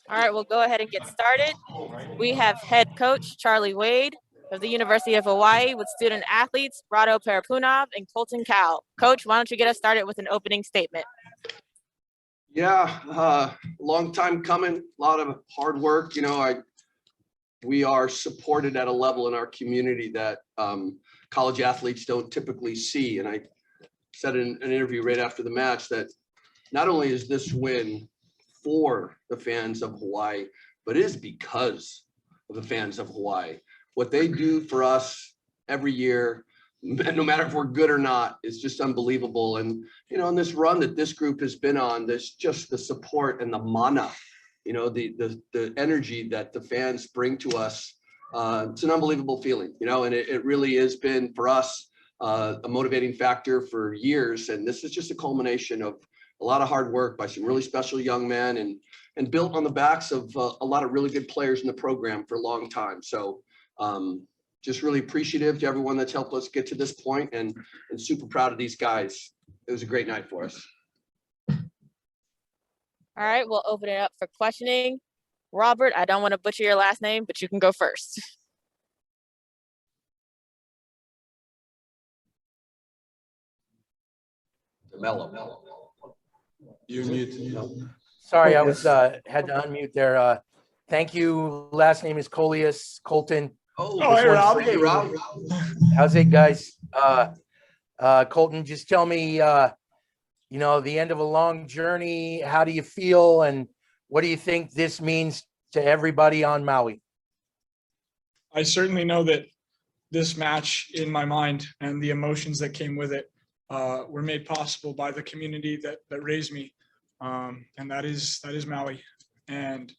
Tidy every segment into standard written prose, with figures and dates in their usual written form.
All right, we'll go ahead and get started. We have head coach Charlie Wade of the University of Hawaii with student athletes Rado Parapunov and Colton Cowell. Coach, why don't you get us started with an opening statement? Yeah, long time coming, a lot of hard work. We are supported at a level in our community that college athletes don't typically see. And I said in an interview right after the match that not only is this win for the fans of Hawaii, but it is because of the fans of Hawaii. What they do for us every year, no matter if we're good or not, is just unbelievable. And, in this run that this group has been on, there's just the support and the mana, the energy that the fans bring to us. It's an unbelievable feeling, and it really has been for us a motivating factor for years. And this is just a culmination of a lot of hard work by some really special young men and built on the backs of a lot of really good players in the program for a long time. So just really appreciative to everyone that's helped us get to this point and super proud of these guys. It was a great night for us. All right, we'll open it up for questioning. Robert, I don't want to butcher your last name, but you can go first. Mellow. You mute. Sorry, I was had to unmute there. Thank you. Last name is Coley Colton. Hey, Rob. Hey, Rob. How's it, guys? Colton, just tell me, the end of a long journey. How do you feel, and what do you think this means to everybody on Maui? I certainly know that this match in my mind and the emotions that came with it were made possible by the community that raised me, and that is Maui. And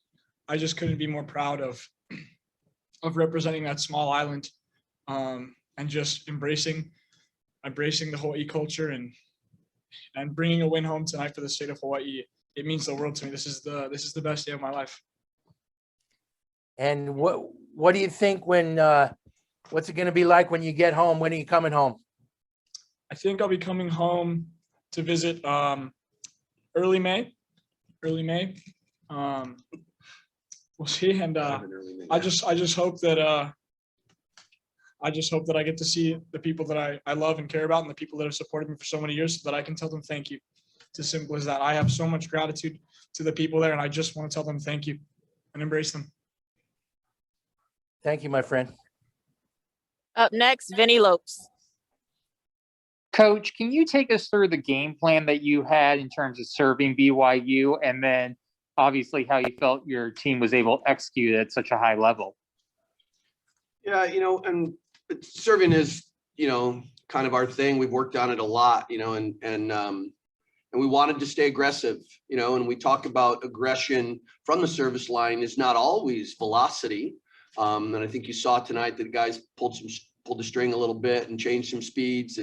I just couldn't be more proud of representing that small island, and just embracing the Hawai'i culture and bringing a win home tonight for the state of Hawaii. It means the world to me. This is the best day of my life. And what do you think when what's it going to be like when you get home? When are you coming home? I think I'll be coming home to visit early May. We'll see, and I just hope that I get to see the people that I love and care about, and the people that have supported me for so many years, so that I can tell them thank you. It's as simple as that. I have so much gratitude to the people there, and I just want to tell them thank you and embrace them. Thank you, my friend. Up next, Vinny Lopes. Coach, can you take us through the game plan that you had in terms of serving BYU, and then obviously how you felt your team was able to execute at such a high level? Yeah, and serving is, kind of our thing. We've worked on it a lot, and we wanted to stay aggressive, and we talk about aggression from the service line is not always velocity. And I think you saw tonight that the guys pulled the string a little bit and changed some speeds.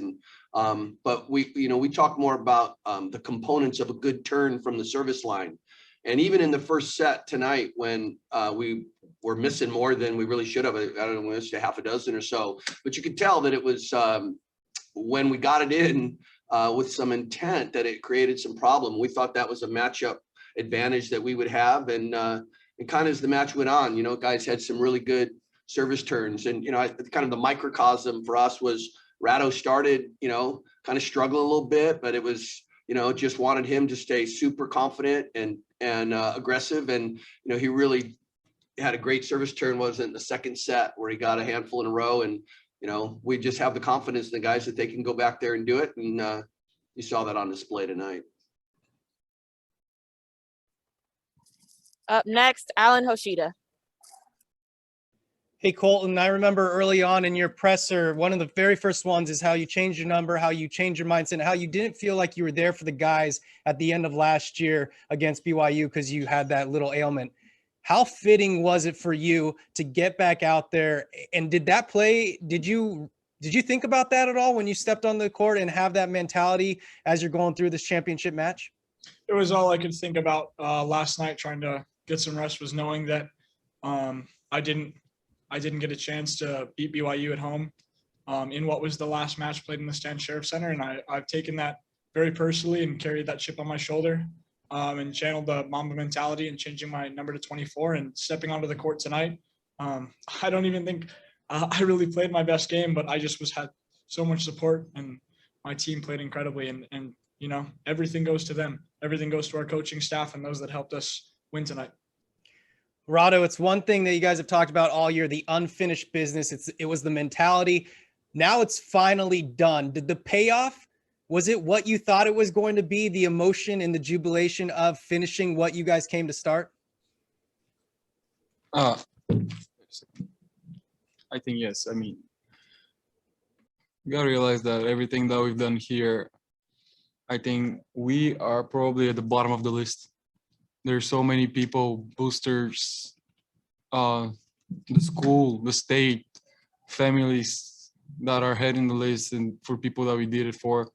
But we talk more about the components of a good turn from the service line. And even in the first set tonight, when we were missing more than we really should have, I don't know, we missed a half a dozen or so, but you could tell that it was when we got it in with some intent that it created some problem. We thought that was a matchup advantage that we would have. And kind of as the match went on, guys had some really good service turns. And, kind of the microcosm for us was Rado started, kind of struggling a little bit, but it was, just wanted him to stay super confident and aggressive. And, he really had a great service turn, was in the second set where he got a handful in a row. And, we just have the confidence in the guys that they can go back there and do it. And you saw that on display tonight. Up next, Alan Hoshida. Hey, Colton, I remember early on in your presser, one of the very first ones is how you changed your number, how you changed your mindset, and how you didn't feel like you were there for the guys at the end of last year against BYU because you had that little ailment. How fitting was it for you to get back out there? And did that play, did you think about that at all when you stepped on the court and have that mentality as you're going through this championship match? It was all I could think about last night, trying to get some rest, was knowing that I didn't get a chance to beat BYU at home in what was the last match played in the Stan Sheriff Center. And I've taken that very personally and carried that chip on my shoulder. and channeled the Mamba mentality and changing my number to 24 and stepping onto the court tonight. I don't even think I really played my best game, but I just had so much support, and my team played incredibly. And you know, everything goes to them. Everything goes to our coaching staff and those that helped us win tonight. Rado, it's one thing that you guys have talked about all year, the unfinished business. It was the mentality. Now it's finally done. Did the payoff, was it what you thought it was going to be, the emotion and the jubilation of finishing what you guys came to start? I think yes. I mean, you gotta realize that everything that we've done here, I think we are probably at the bottom of the list. There's so many people, boosters, the school, the state, families that are heading the list, and for people that we did it for.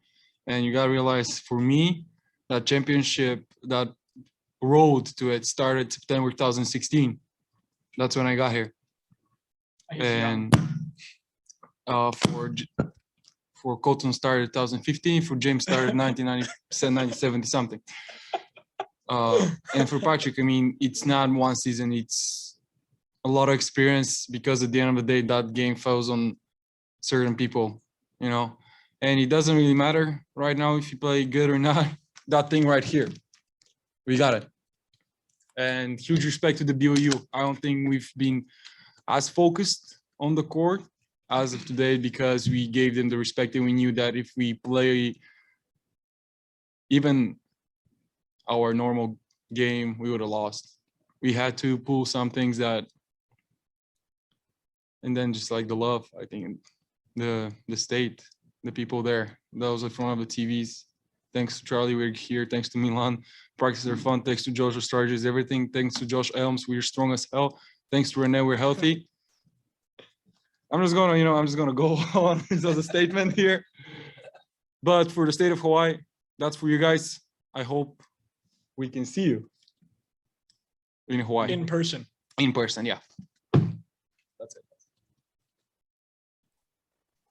And you gotta realize, for me, that championship, that road to it started September 2016. That's when I got here. And for Colton started 2015, for James started 1997, 1970 something. And for Patrick, I mean, it's not one season, it's a lot of experience, because at the end of the day, that game falls on certain people, you know, and it doesn't really matter right now if you play good or not. That thing right here, we got it. And huge respect to the BOU. I don't think we've been as focused on the court as of today, because we gave them the respect, and we knew that if we play even our normal game, we would have lost. We had to pull some things that, and then just like the love, I think the state, the people there, that was in front of the TVs. Thanks to Charlie, we're here. Thanks to Milan, practices are fun. Thanks to Joshua Sturgis, everything. Thanks to Josh Elms, we're strong as hell. Thanks to Renee, we're healthy. I'm just gonna go on as a statement here. But for the state of Hawaii, that's for you guys. I hope we can see you in Hawaii. In person. In person, yeah. That's it.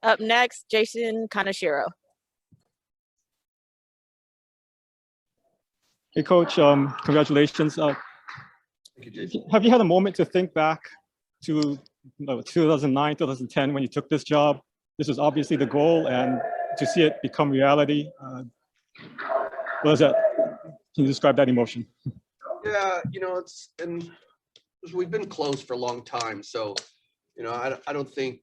Up next, Jason Kaneshiro. Hey, Coach, congratulations. Thank you, Jason. Have you had a moment to think back to 2009, 2010, when you took this job? This was obviously the goal, and to see it become reality, what is that? Can you describe that emotion? Yeah, you know, we've been close for a long time. So, you know, I don't think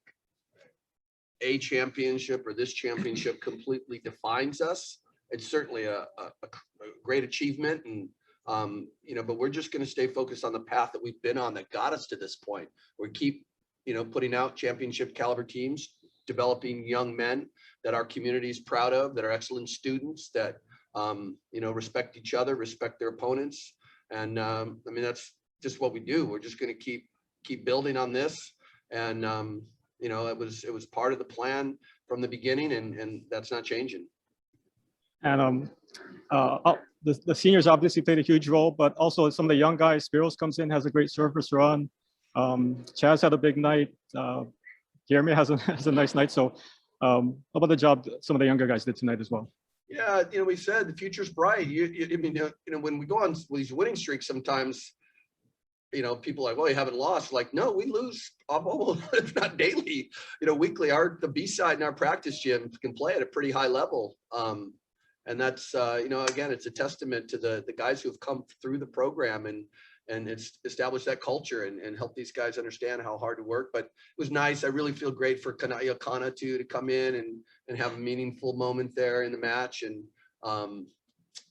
a championship or this championship completely defines us. It's certainly a great achievement, and you know, but we're just going to stay focused on the path that we've been on that got us to this point. We keep, you know, putting out championship caliber teams, developing young men that our community is proud of, that are excellent students, that you know, respect each other, respect their opponents, and I mean, that's just what we do. We're just going to keep building on this, and you know, it was part of the plan from the beginning, and that's not changing. And the seniors obviously played a huge role, but also some of the young guys. Spiros comes in, has a great service run. Chaz had a big night. Jeremy has a nice night. So how about the job some of the younger guys did tonight as well? Yeah, you know, we said the future's bright. I mean, you know, when we go on these winning streaks, sometimes, you know, people are like, well, you haven't lost. Like, no, we lose almost, if not daily, you know, weekly. The B side in our practice gym can play at a pretty high level. And that's, you know, again, it's a testament to the guys who have come through the program and it's established that culture and help these guys understand how hard to work. But it was nice. I really feel great for Kana too, to come in and have a meaningful moment there in the match. And,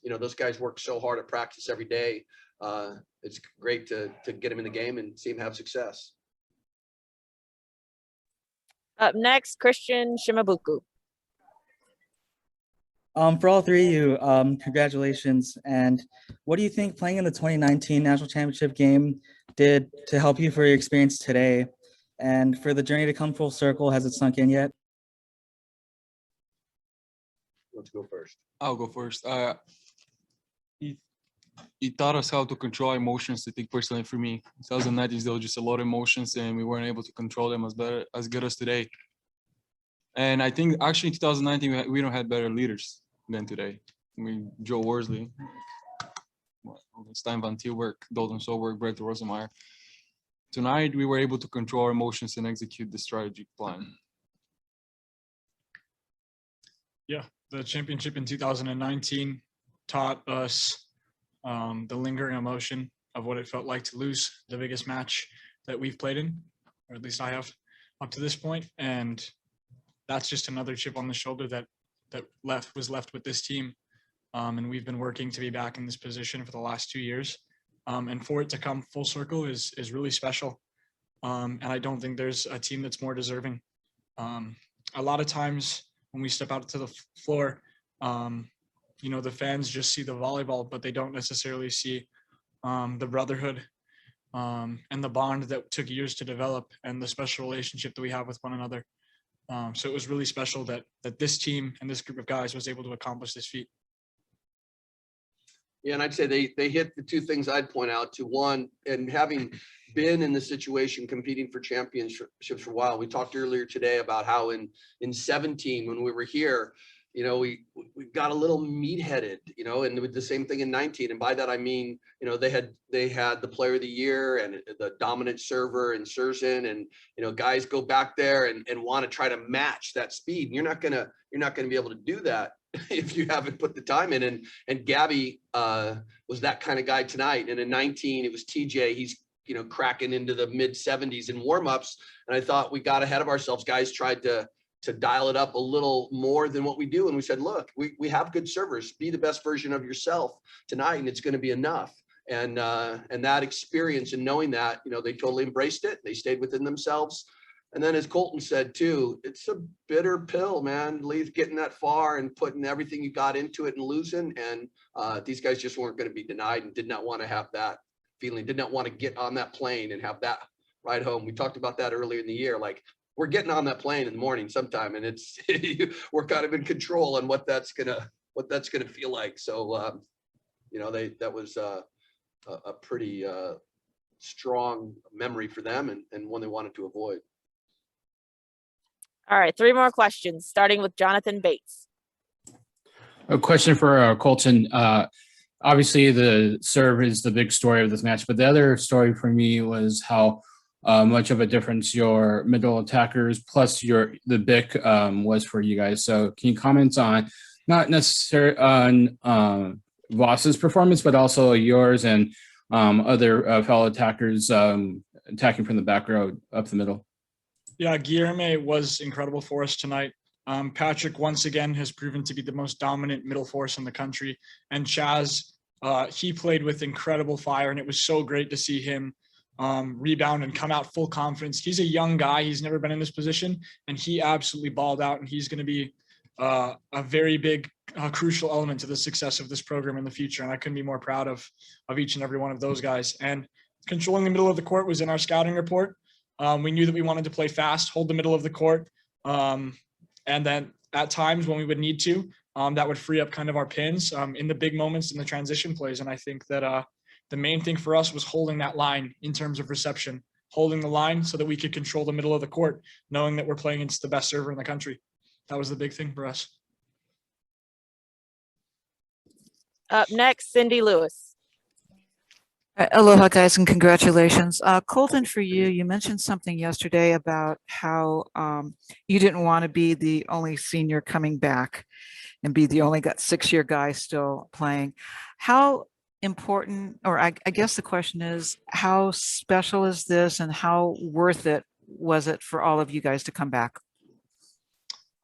you know, those guys work so hard at practice every day. It's great to get him in the game and see him have success. Up next, Christian Shimbuku. For all three of you, congratulations. And what do you think playing in the 2019 National Championship game did to help you for your experience today? And for the journey to come full circle, has it sunk in yet? Let's go first. I'll go first. It taught us how to control emotions. I think personally for me, 2019 there was just a lot of emotions, and we weren't able to control them as good as today. And I think actually in 2019 we don't have better leaders than today. I mean, Joe Worsley, Stein Van Tilburg, Dalton Solberg, Brett Rosemeyer. Tonight, we were able to control our emotions and execute the strategic plan. Yeah, the championship in 2019 taught us the lingering emotion of what it felt like to lose the biggest match that we've played in, or at least I have up to this point. And that's just another chip on the shoulder that was left with this team. And we've been working to be back in this position for the last 2 years. And for it to come full circle is really special. And I don't think there's a team that's more deserving. A lot of times when we step out to the floor, the fans just see the volleyball, but they don't necessarily see the brotherhood and the bond that took years to develop and the special relationship that we have with one another. So it was really special that this team and this group of guys was able to accomplish this feat. Yeah, and I'd say they hit the two things I'd point out to. One, and having been in the situation competing for championships for a while, we talked earlier today about how in 17 when we were here, we got a little meat-headed, and with the same thing in 19. And by that I mean, they had the player of the year and the dominant server and Surzin, and guys go back there and want to try to match that speed. And you're not gonna be able to do that if you haven't put the time in. And Gabby was that kind of guy tonight. And in 19, it was TJ. He's cracking into the mid 70s in warmups. And I thought we got ahead of ourselves. Guys tried to dial it up a little more than what we do. And we said, look, we have good servers. Be the best version of yourself tonight, and it's going to be enough. And that experience and knowing that, they totally embraced it. They stayed within themselves. And then as Colton said too, it's a bitter pill, man, getting that far and putting everything you got into it and losing. And these guys just weren't going to be denied and did not want to have that feeling, did not want to get on that plane and have that ride home. We talked about that earlier in the year. Like, we're getting on that plane in the morning sometime, and it's we're kind of in control on what that's gonna feel like. So that was a pretty strong memory for them and one they wanted to avoid. All right, 3 more questions, starting with Jonathan Bates. A question for Colton. Obviously, the serve is the big story of this match, but the other story for me was how much of a difference your middle attackers plus the BIC was for you guys. So can you comment on not necessarily on Voss's performance, but also yours and other fellow attackers attacking from the back row up the middle? Yeah, Guilherme was incredible for us tonight. Patrick, once again, has proven to be the most dominant middle force in the country. And Chaz, he played with incredible fire, and it was so great to see him rebound and come out full confidence. He's a young guy. He's never been in this position, and he absolutely balled out, and he's going to be a very big, crucial element to the success of this program in the future. And I couldn't be more proud of each and every one of those guys. And controlling the middle of the court was in our scouting report. We knew that we wanted to play fast, hold the middle of the court. And then at times when we would need to, that would free up kind of our pins in the big moments in the transition plays. And I think that the main thing for us was holding that line in terms of reception, holding the line so that we could control the middle of the court, knowing that we're playing against the best server in the country. That was the big thing for us. Up next, Cindy Lewis. Aloha, guys, and congratulations. Colton, for you, you mentioned something yesterday about how you didn't want to be the only senior coming back and be the only 6-year guy still playing. How important, or I guess the question is, how special is this and how worth it was it for all of you guys to come back?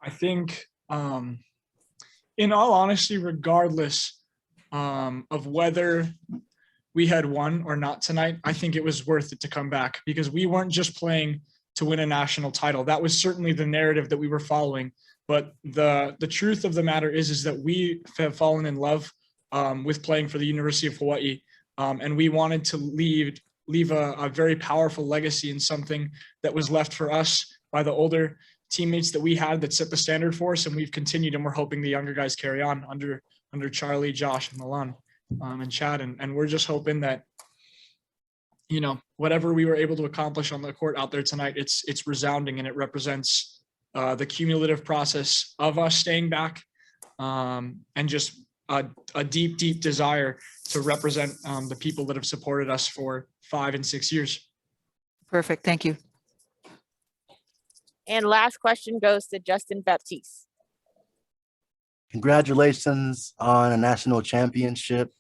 I think, in all honesty, regardless of whether we had won or not tonight, I think it was worth it to come back, because we weren't just playing to win a national title. That was certainly the narrative that we were following. But the truth of the matter is that we have fallen in love with playing for the University of Hawaii. And we wanted to leave a very powerful legacy in something that was left for us by the older teammates that we had that set the standard for us. And we've continued, and we're hoping the younger guys carry on under Charlie, Josh, and Milan. And Chad, and we're just hoping that, whatever we were able to accomplish on the court out there tonight, it's resounding, and it represents the cumulative process of us staying back and just a deep, deep desire to represent the people that have supported us for 5 and 6 years. Perfect. Thank you. And last question goes to Justin Baptiste. Congratulations on a national championship.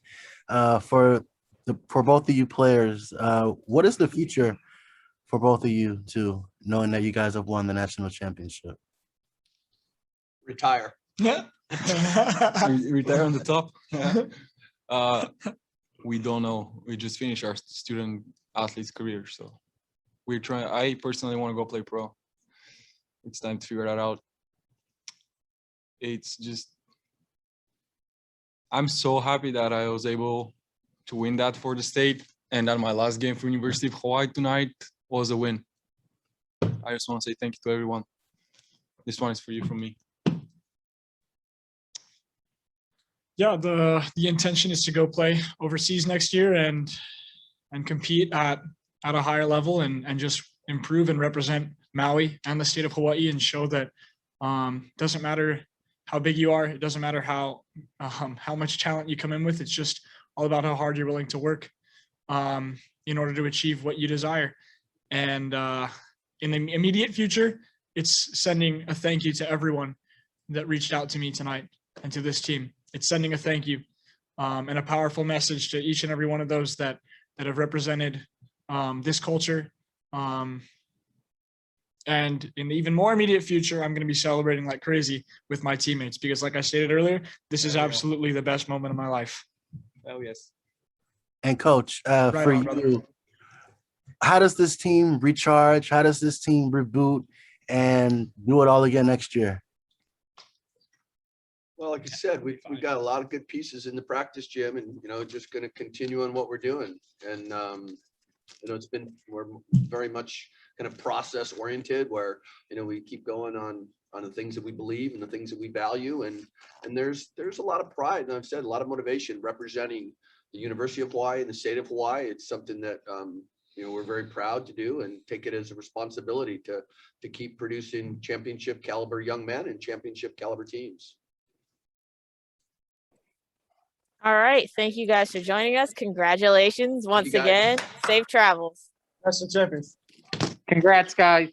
For both of you players, what is the future for both of you two, knowing that you guys have won the national championship? Retire. Yeah. Retire on the top. We don't know. We just finished our student athlete's career, so we're trying. I personally want to go play pro. It's time to figure that out. It's just, I'm so happy that I was able to win that for the state, and that my last game for University of Hawaii tonight was a win. I just want to say thank you to everyone. This one is for you from me. Yeah, the intention is to go play overseas next year and compete at a higher level and just improve and represent Maui and the state of Hawaii and show that doesn't matter how big you are, it doesn't matter how much talent you come in with. It's just all about how hard you're willing to work in order to achieve what you desire. And in the immediate future, it's sending a thank you to everyone that reached out to me tonight and to this team. It's sending a thank you and a powerful message to each and every one of those that have represented this culture. And in the even more immediate future, I'm going to be celebrating like crazy with my teammates because, like I stated earlier, this is absolutely the best moment of my life. Oh, yes. And Coach, for on, you, brother. how does this team recharge? How does this team reboot and do it all again next year? Well, like I said, we've got a lot of good pieces in the practice gym, and just going to continue on what we're doing. And we're very much kind of process oriented, where we keep going on the things that we believe and the things that we value, and there's a lot of pride, and I've said a lot of motivation representing the University of Hawaii and the state of Hawaii. It's something that we're very proud to do and take it as a responsibility to keep producing championship caliber young men and championship caliber teams. All right. Thank you guys for joining us. Congratulations once again. Safe travels. That's the champions. Congrats, guys.